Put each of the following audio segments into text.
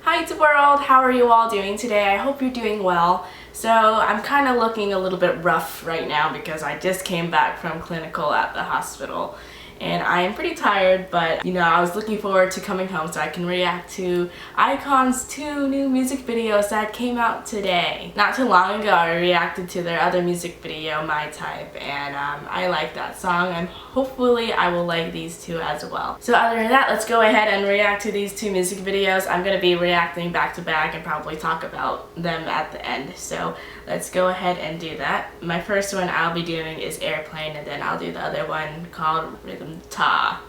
Hi to world, how are you all doing today? I hope you're doing well. So I'm kind of looking a little bit rough right now because I just came back from clinical at the hospital. And I am pretty tired, but I was looking forward to coming home so I can react to iKON's 2 new music videos that came out today. Not too long ago I reacted to their other music video, My Type, and I like that song, and hopefully I will like these 2 as well. So other than that, let's go ahead and react to these 2 music videos. I'm going to be reacting back to back and probably talk about them at the end. So let's go ahead and do that. My first one I'll be doing is Airplane, and then I'll do the other one called Rhythm Ta.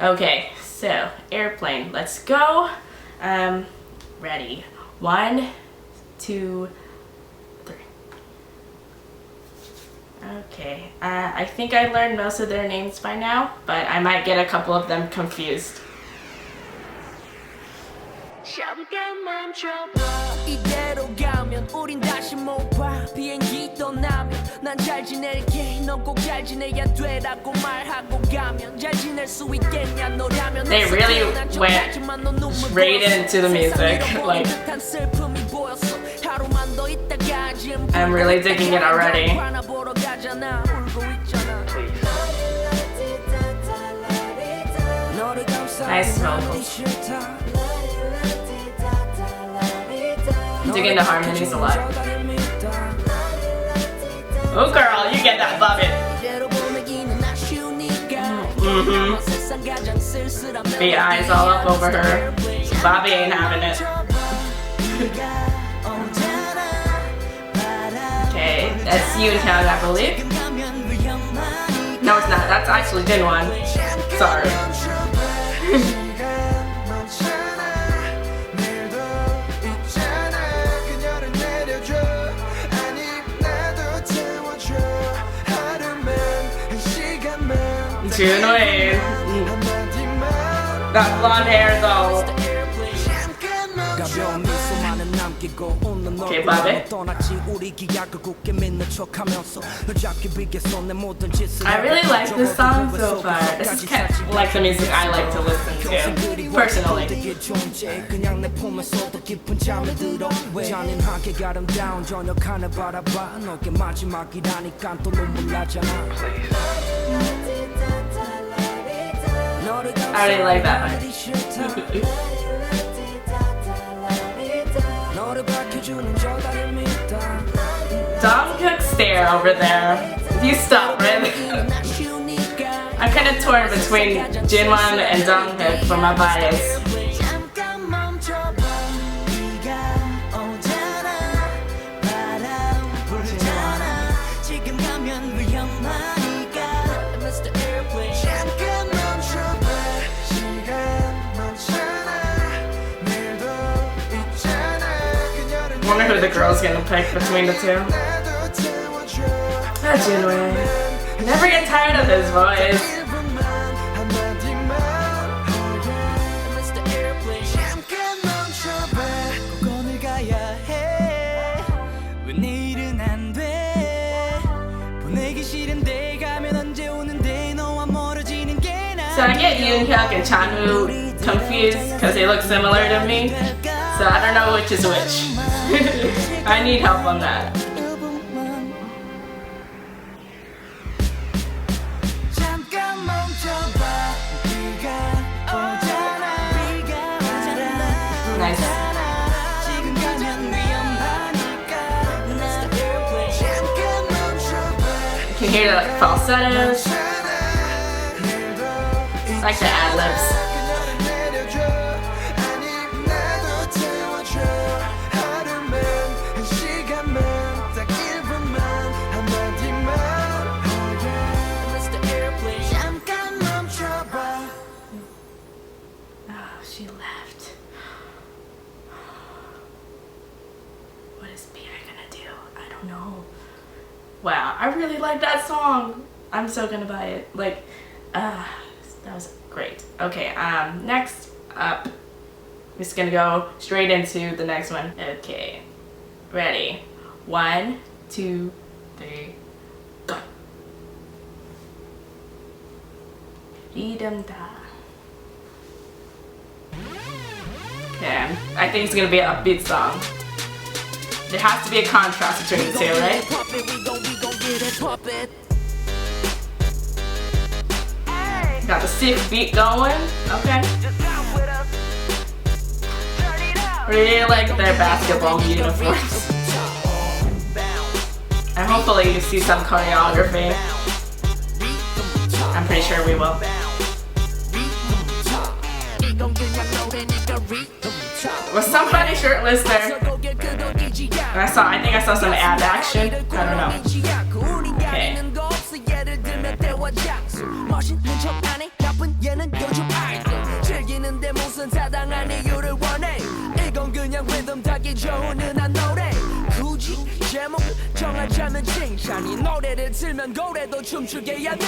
Okay, so Airplane, let's go. Ready. 1, 2, 3. Okay, I think I learned most of their names by now, but I might get a couple of them confused. 잠깐 멈춰봐 이대로 가면 우린 다시 못 봐 비행기 떠나면 난 잘 지낼게 넌 꼭 잘 지내야 돼라고 말하고 가면 잘 지낼 수 있겠냐 너라면 They really went straight into the music. Like, I'm really digging it already. Nice vocals. Digging the harmonies a lot. Oh girl, you get that bobbin. The eyes all up over her. Bobby ain't having it. Okay, that's Shoutout, I believe. No, it's not. That's actually Jinwon. Sorry. Junwei. That blonde hair though. Okay, Bobby. I really like this song so far. This is kind of like the music I like to listen to, personally. I really like that one. Jungkook's stare over there. You stop, right? I'm kind of torn between Jinwon and Jungkook for my bias. I wonder who the girl's gonna pick between the 2. Ah, Jinwei. Never get tired of his voice. So I get Yoonhyuk and Chanwoo confused because they look similar to me. So I don't know which is which. I need help on that. Nice. You can hear the like falsettos. I like the ad-libs. She left. What is P.I. gonna do? I don't know. Wow, I really like that song. I'm so gonna buy it. Like, that was great. Okay, next up, I'm just gonna go straight into the next one. Okay, ready? 1, 2, 3, go. Rhythm Ta. Okay, I think it's gonna be an upbeat song. There has to be a contrast between the two, right? Got the sick beat going. Okay. Really like their basketball uniforms. And hopefully you see some choreography. I'm pretty sure we will. Was somebody shirtless there? And I think I saw some ab action. I don't know. Okay.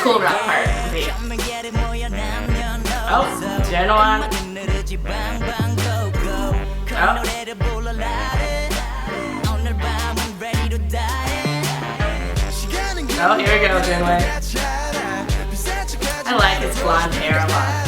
Cool rap part. Oh, genuine. Oh, here we go, Jinwei. I like his blonde hair a lot.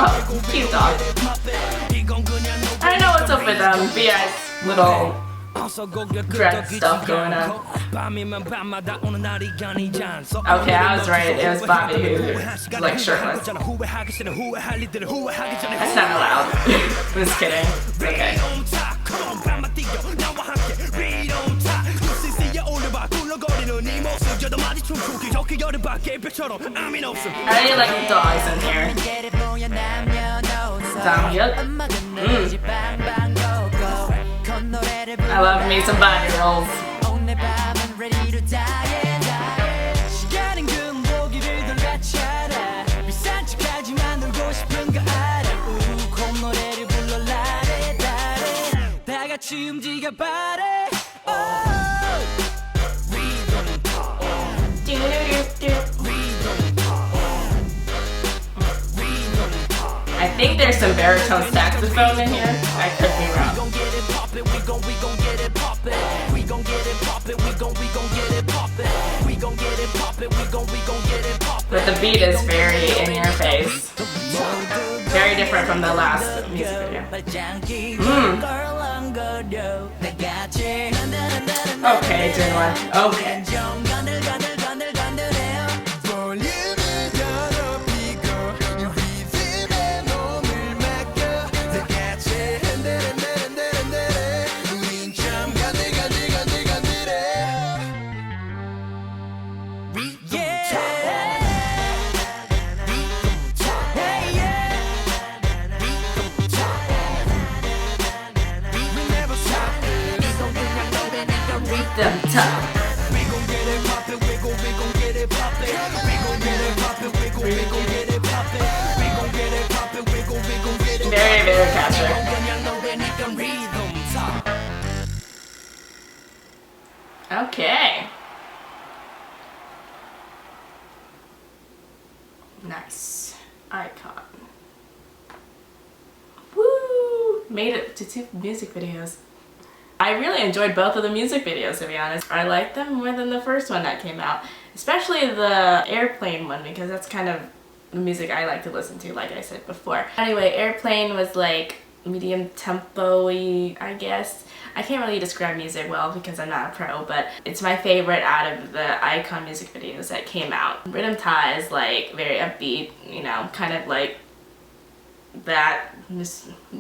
Oh, cute dog. I don't know what's up with BI's little dread stuff going on. Okay, I was right. It was Bobby who like shirtless. That's not allowed. I'm just kidding. Okay. I really like the dogs in here. I love me some body rolls. I think there's some baritone saxophone in here. I could be wrong. But the beat is very in your face. Very different from the last music video. Okay, Jinwei. Okay. Them tough. Very, very catchy. Okay. Nice. iKON. Woo! Made it to 2 music videos. I really enjoyed both of the music videos, to be honest. I liked them more than the first one that came out. Especially the Airplane one, because that's kind of the music I like to listen to, like I said before. Anyway, Airplane was like medium tempo-y, I guess. I can't really describe music well because I'm not a pro, but it's my favorite out of the iKON music videos that came out. Rhythm Ta is like very upbeat, you know, kind of like that,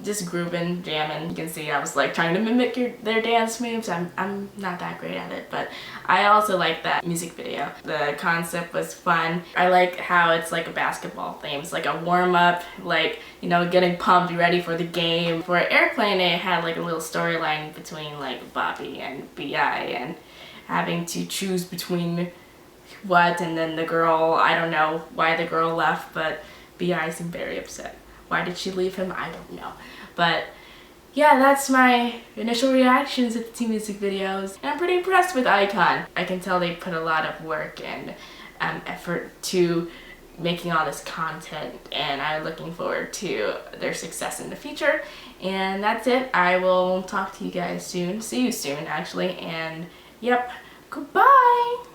just grooving, jamming. You can see I was like trying to mimic their dance moves. I'm not that great at it, but I also like that music video. The concept was fun. I like how it's like a basketball theme. It's like a warm-up, like, you know, getting pumped, ready for the game. For Airplane, it had like a little storyline between like Bobby and BI and having to choose between what, and then the girl, I don't know why the girl left, but BI seemed very upset. Why did she leave him? I don't know. But yeah, that's my initial reactions to the two music videos. And I'm pretty impressed with iKON. I can tell they put a lot of work and effort to making all this content, and I'm looking forward to their success in the future. And that's it. I will talk to you guys soon. See you soon, actually. And yep, goodbye!